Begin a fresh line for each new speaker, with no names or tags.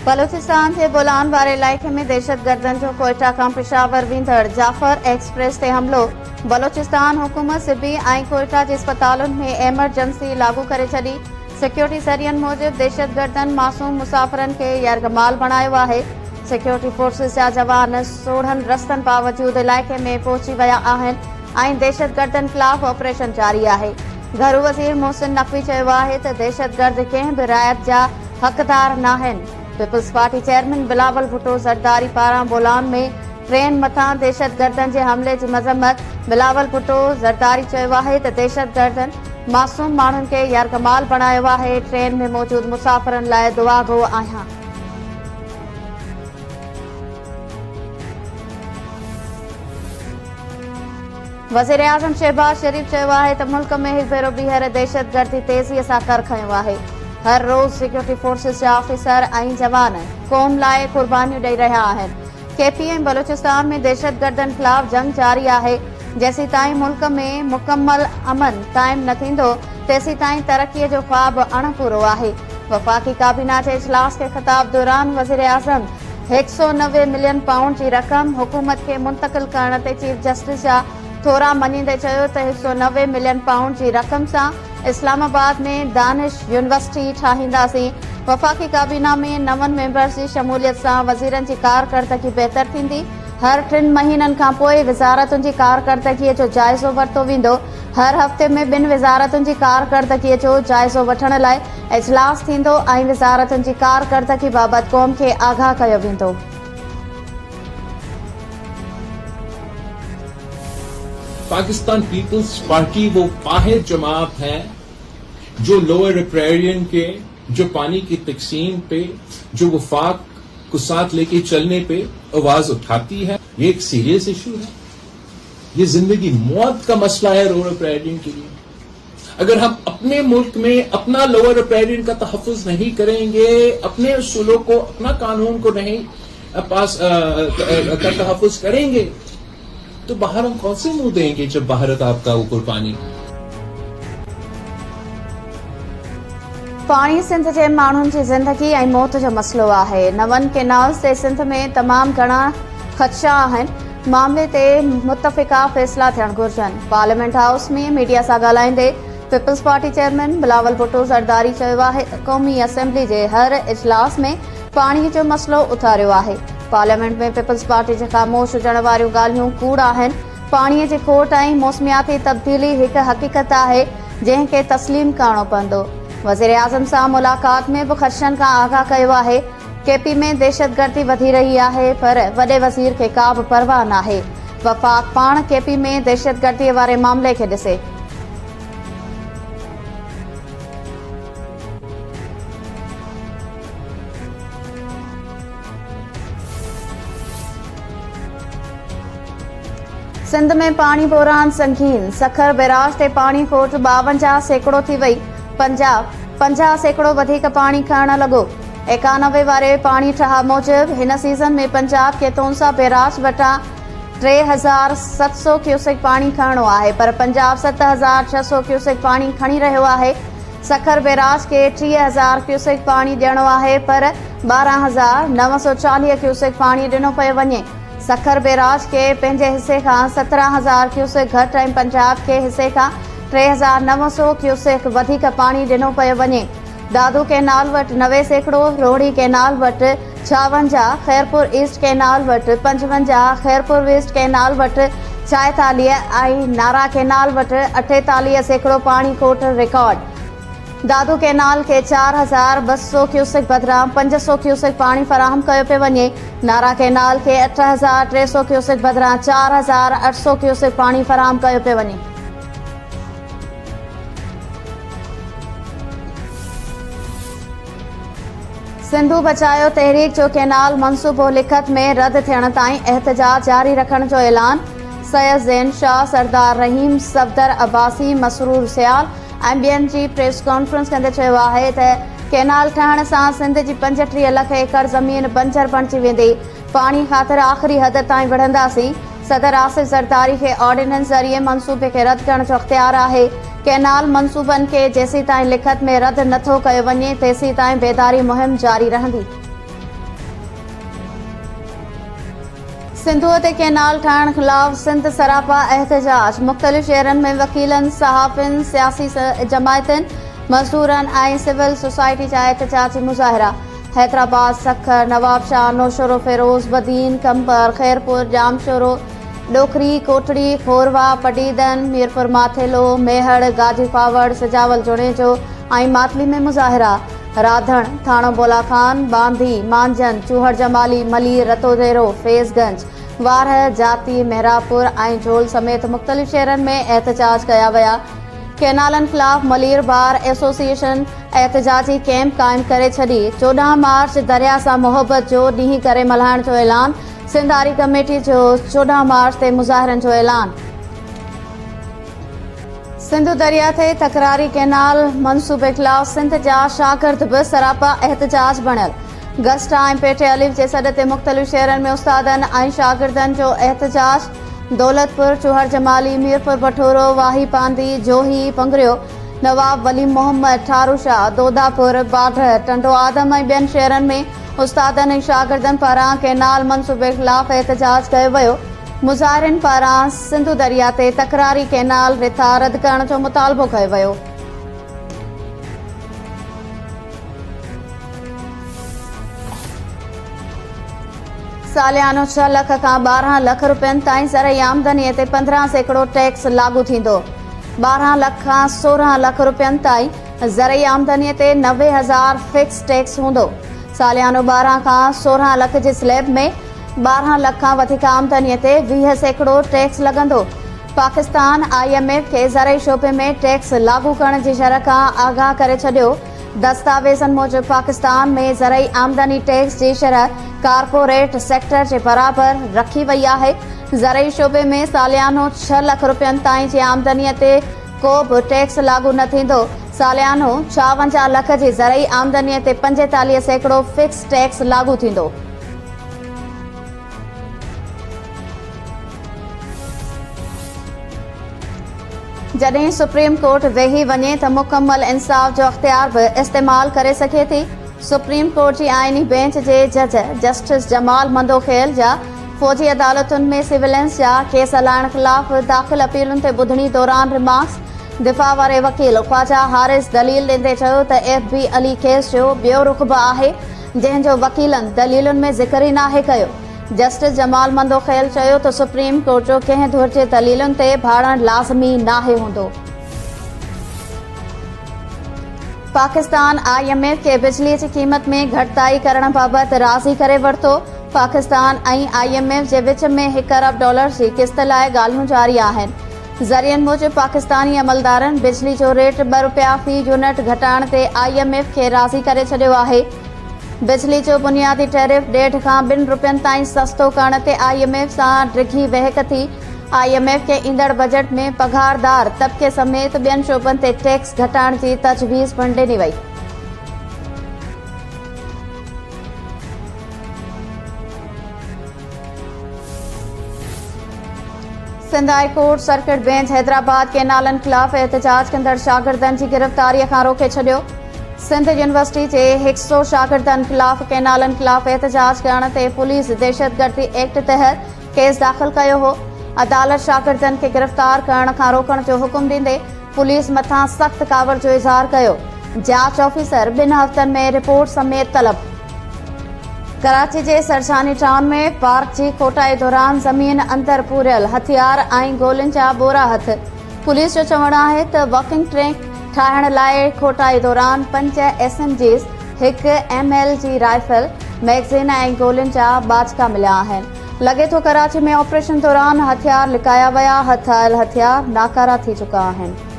बलूचिस्तान के बोलान वारे इलाइक़े में दहशतगर्दनि जो कोयटा खां पेशावर वेंदड़ जाफर एक्सप्रेस ते हमलो। बलूचिस्तान हुकूमत सिबी ऐं कोयटा जे अस्पतालुनि में एमरजेंसी लागू करे छॾी। सिक्योरिटी ज़रियनि मूजिबि दहशतगर्दनि मासूम मुसाफ़िरनि खे यरगमाल बणायो आहे। सिक्योरिटी फोर्सिस जा जवान सोढ़नि रस्तनि बावजूद इलाइक़े में पहुची विया आहिनि ऐं दहशतगर्दनि ख़िलाफ़ ऑपरेशन जारी आहे। घरू वज़ीर मोहसिन नक़वी चयो आहे त दहशतगर्द कंहिं बि रिआयत जा हक़दार नाहिनि। Peoples party chairman Bilawal Bhutto Zardari पारां बोलान में ट्रेन मथां दहशतगर्दनि जे हमले जी मज़म्मत। बिलावल भुट्टो ज़रदारी चयो आहे त दहशतगर्दनि मासूम माण्हुनि खे यरगमाल बणायो आहे। ट्रेन में मौजूद मुसाफ़िरनि लाइ दुआ गो आहियां। वज़ीर आज़म शहबाज शरीफ चयो आहे त मुल्क में हिकु भेरो ॿीहर दहशतगर्दी तेज़ीअ सां कर खंयो आहे। हर रोज़ सिक्योरिटी फोर्सिस जा ऑफिसर ऐं जवान क़ौम लाइ क़ुर्बानियूं ॾेई रहिया आहिनि। KPM बलूचिस्तान में दहशतगर्दनि ख़िलाफ़ जंग जारी आहे। जेसीं ताईं मुल्क में मुकमल अमन क़ाइम न थींदो तेसीं ताईं तरक़ीअ जो ख्वाब अणपूरो आहे। वफ़ाक़ी काबीना जे इजलास खे ख़िताब दौरान वज़ीर आज़म 190 मिलियन पाउंड जी रक़म हुकूमत खे मुंतक़िल करण ते चीफ जस्टिस जा थोरा मञींदे चयो त 190 मिलियन पाउंड जी रक़म सां इस्लामाबाद में दानिश यूनिवर्सिटी ठाहींदासीं। वफ़ाक़ी काबीना में नवनि मेंबर्स जी शमूलियत सां वज़ीरनि जी कारकर्दगी बहितर थींदी। हर 3 महीननि खां पोइ वज़ारतुनि जी कारकर्दगीअ जो जाइज़ो वरितो वेंदो। हर हफ़्ते में 2 वज़ारतुनि जी कारकर्दगीअ जो जाइज़ो वठण लाइ इजलास थींदो ऐं वज़ारतुनि जी कारकर्दगी बाबति क़ौम खे आगाह कयो वेंदो।
पाकिस्तान पीपल्स पार्टी वो वाहिद जमात है जो लोअर रिपेरियन के जो पानी की तकसीम पे जो वफाक को साथ लेके चलने पे आवाज उठाती है। ये एक सीरियस इशू है। ये जिंदगी मौत का मसला है लोअर रिपेरियन के लिए। अगर हम अपने मुल्क में अपना लोअर रिपेरियन का तहफ़्फ़ुज़ नहीं करेंगे, अपने उसूलों को, अपना कानून को नहीं पास का तहफ़्फ़ुज़ करेंगे तो बाहर हम कौन से मुंह देंगे जब भारत आपका ऊपर पानी।
पाणी सिंध जे माण्हुनि जी ज़िंदगी ऐं मौत जो मसइलो आहे। नवनि केनाल्स ते सिंध में तमामु घणा ख़दशा आहिनि। मामले ते मुतफ़िक़ा फ़ैसिला थियणु घुरिजनि। पार्लियामेंट हाउस में मीडिया सां ॻाल्हाईंदे peoples party chairman Bilawal Bhutto Zardari चयो आहे त क़ौमी असेंबली जे हर इजलास में पाणीअ जो मसइलो उथारियो आहे। पार्लियामेंट में पीपल्स पार्टी जे ख़ामोश हुजण वारियूं ॻाल्हियूं कूड़ आहिनि। पाणीअ जी खोट ऐं मौसमियाती तब्दीली हिकु हक़ीक़त आहे जंहिंखे तस्लीम करणो पवंदो। वज़ीर आज़म सां मुलाक़ात में बि ख़दशनि खां आगाह कयो आहे। KP में दहशतगर्दी वधी रही आहे पर वॾे वज़ीर खे का बि परवाह नाहे। वफ़ाक़ पाण KP में दहशतगर्दीअ वारे मामले खे ॾिसे। सिंध में पाणी बहिरान संगीन। सखर बैराज ते पाणी खोट 52% थी वई। पंजाब 50% वधीक पाणी खणण लॻो। 91 वारे पाणी ठहा मूजिबि हिन सीज़न में पंजाब खे तोनसा बैराज वटां 3700 क्यूसेक पाणी खणणो आहे पर पंजाब 7600 क्यूसेक पाणी खणी रहियो आहे। सखर बैराज खे 30,000 क्यूसेक पाणी ॾियणो आहे पर 12,940 क्यूसेक पाणी ॾिनो पियो वञे। सखर बैराज के पंहिंजे हिसे खां 17,000 क्यूसेक घटि ऐं पंजाब के हिसे खां 3,900 क्यूसेक वधीक पाणी ॾिनो पियो वञे। दादू कैनाल वटि 90%, रोहड़ी कैनाल वटि 56, खैरपुर ईस्ट कैनाल वटि 55, खैरपुर वेस्ट कैनाल वटि 46 ऐं नारा कैनाल वटि 48% पाणी खोट रिकॉर्ड। दादू कैनाल के 4,200 क्यूसेक बदिरां 500 क्यूसेक पाणी फराहम कयो पियो वञे। नारा कैनाल के 8,300 क्यूसेक बदिरां 4,800 क्यूसेक पाणी फराहम कयो पियो वञे। सिंधु बचायो तहरीक जो कैनाल मंसूबो लिखत में रद्द थियण ताईं एहतजाज जारी रखण जो ऐलान। सैयद ज़ैन शाह, सरदार रहीम, सफदर अब्बासी, मसरूर सियाल ऐं ॿियनि जी प्रेस कॉन्फ्रेंस कंदे चयो आहे त कैनाल ठहण सां सिंध जी 35 लख एकड़ ज़मीन बंजर बणिजी वेंदी। पाणी ख़ातिर आख़िरी हद ताईं विढ़ंदासीं। सदर आसिफ ज़रदारी खे ऑर्डिनेंस ज़रिए मंसूबे खे रद्द करण जो इख्तियार आहे। कैनाल मंसूबनि खे जेसीं ताईं लिखत में रद्द नथो कयो वञे तेसीं ताईं बेदारी मुहिम जारी रहंदी। सिंधुअ ते कैनाल ठाहिण ख़िलाफ़ सिंध सरापा एहतजाज। मुख़्तलिफ़ शहरनि में वकीलनि, सहाफ़ियुनि, सियासी जमायतुनि, मज़दूरनि ऐं सिविल सोसाइटी जा एहतजाजी मुज़ाहिरा। हैदराबाद, सखर, नवाबशाह, नौशरो, फिरोज, बदीन, कंबर, खैरपुर, जामशोरो, डोकरी, कोटड़ी, खोरवा, पटीदन, मीरपुर माथेलो, मेहड़, गाजी पावड़, सिजावल जुणेजो ऐं मातली में मुज़ाहिरा। राधण, थाणो बोलाखान, बांधी, मांझन, चूहड़ जमाली, मली, रतोदेरो, फैज़गंज, वारह, जाती, मेहरापुर ऐं झोल समेत मुख़्तलिफ़ शहरनि में एहतजाज कया विया। कैनालनि ख़िलाफ़ मलीर बार एसोसिएशन एहतजाजी कैंप क़ाइमु करे छॾी। 14 मार्च दरिया सां मुहबत जो ॾींहुं करे मल्हाइण जो ऐलान। सिंध आरी कमेटी जो 14 मार्च ते मुज़ाहिरनि जो ऐलान। सिंधु दरिया ते तकरारी कैनाल मनसूबे ख़िलाफ़ सिंध जा शागिर्द बि सरापा एहतजाज बणियल। गस्टा ऐं पेटे अलिफ जे सॾ ते मुख़्तलिफ़ शहरनि में उस्तादनि ऐं शागिर्दनि जो एहतजाज। दौलतपुर, चूहड़ जमाली, मीरपुर पठोरो, वाही पांदी, जोही, पंगरियो, नवाब वली मोहम्मद, ठारूशाह, दोदापुर, बाढर, टंडो आदम ऐं ॿियनि शहरनि में उस्तादनि ऐं शागिर्दनि पारां कैनाल मनसूबे ख़िलाफ़ एहतजाज कयो वियो। मुज़ाहिरनि पारां सिंधु दरिया ते तकरारी कैनाल रिथा रद्द करण जो मुतालबो कयो वियो। सालियानो 6 लख खां 12 लख रुपयनि ताईं ज़रई आमदनीअ ते 15% टैक्स लागू थींदो। 12 लख खां 16 लख रुपयनि ताईं ज़रई आमदनीअ ते 90,000 फिक्स टैक्स हूंदो। सालियानो 12 खां 16 लख जे स्लैब में 12 लख खां वधीक आमदनीअ ते 20% टैक्स लॻंदो। पाकिस्तान IMF खे ज़रई शोबे में टैक्स लागू करण जी शरह खां आगाह करे छॾियो। दस्तावेज़नि मूजिबि पाकिस्तान में ज़रई आमदनी टैक्स जी शरह कारपोरेट सेक्टर जे बराबरि रखी वई आहे। ज़रई शोबे में सालियानो 6 लख रुपयनि ताईं जी आमदनीअ ते को बि टैक्स लागू न थींदो। सालियानो 56 लख जी ज़रई आमदनीअ ते 45% फिक्स टैक्स लागू थींदो। जॾहिं सुप्रीम कोर्ट वेही वञे त मुकमल इंसाफ़ जो अख़्तियार बि इस्तेमाल करे सघे थी। सुप्रीम कोर्ट जी आइनी बेंच जे जज जस्टिस जमाल मंदोखेल जा फ़ौजी अदालतुनि में सिविलेंस जा केस हलाइण ख़िलाफ़ दाख़िल अपीलुनि ते ॿुधणी दौरान रिमार्क्स। दिफ़ा वारे वकील ख्वाजा हारिस दलील ॾींदे चयो त FB अली केस जो ॿियो रुख़ बि आहे जंहिं जो वकीलनि दलीलुनि में ज़िक्र ई नाहे कयो। जस्टिस जमाल मंदोखेल चयो त सुप्रीम कोर्ट जो कंहिं धुर जे दलीलुनि ते भाड़ण लाज़मी नाहे हूंदो। पाकिस्तान IMF खे बिजलीअ जी क़ीमत में घटिताई करण बाबति राज़ी करे वरितो। पाकिस्तान ऐं IMF जे विच में $1 अरब जी क़िस्त लाइ ॻाल्हियूं जारी आहिनि। ज़रियनि मूजिबि पाकिस्तानी अमलदारनि बिजली जो रेट ₹2 फ़ी यूनिट घटाइण ते IMF खे राज़ी करे छॾियो आहे। बिजली जो बुनियादी टैरिफ $1.5 खां $2 ताईं सस्तो करण ते IMF सां डिघी बहक थी। IMF खे ईंदड़ बजट में पघारदार तबिके समेत ॿियनि शोबनि ते टैक्स घटाइण जी तजवीज़ पिणु ॾिनी वई। Sindh high court circuit bench Hyderabad कैनालनि ख़िलाफ़ एहतजाज कंदड़ शागिर्दनि जी गिरफ़्तारीअ खां रोके छॾियो। सिंध यूनिवर्सिटी जे 100 शागिर्दनि ख़िलाफ़ कैनालनि ख़िलाफ़ एहतजाज करण ते पुलिस दहशतगर्दी एक्ट तहत केस दाख़िल कयो हो। अदालत शागिर्दनि खे गिरफ़्तार करण खां रोकण जो हुकुम ॾींदे पुलिस मथां सख़्त कावड़ जो इज़हार कयो। जांच ऑफिसर 2 हफ़्तनि में रिपोर्ट समेत तलब। कराची जे सरसानी टाउन में पार्क जी खोटाई दौरान ज़मीन अंदर पूरियल हथियार ऐं गोलियुनि जा बोरा हथ। पुलिस जो चवणु आहे त वॉकिंग ट्रैक ठाहिण लाइ खोटाई दौरान 5 SMGs, 1 ML जी राइफल, मैगज़ीन ऐं गोलियुनि जा बाचका मिलिया आहिनि। लॻे थो कराची में ऑपरेशन दौरान हथियार लिकाया विया। हथियार नाकारा थी चुका आहिनि।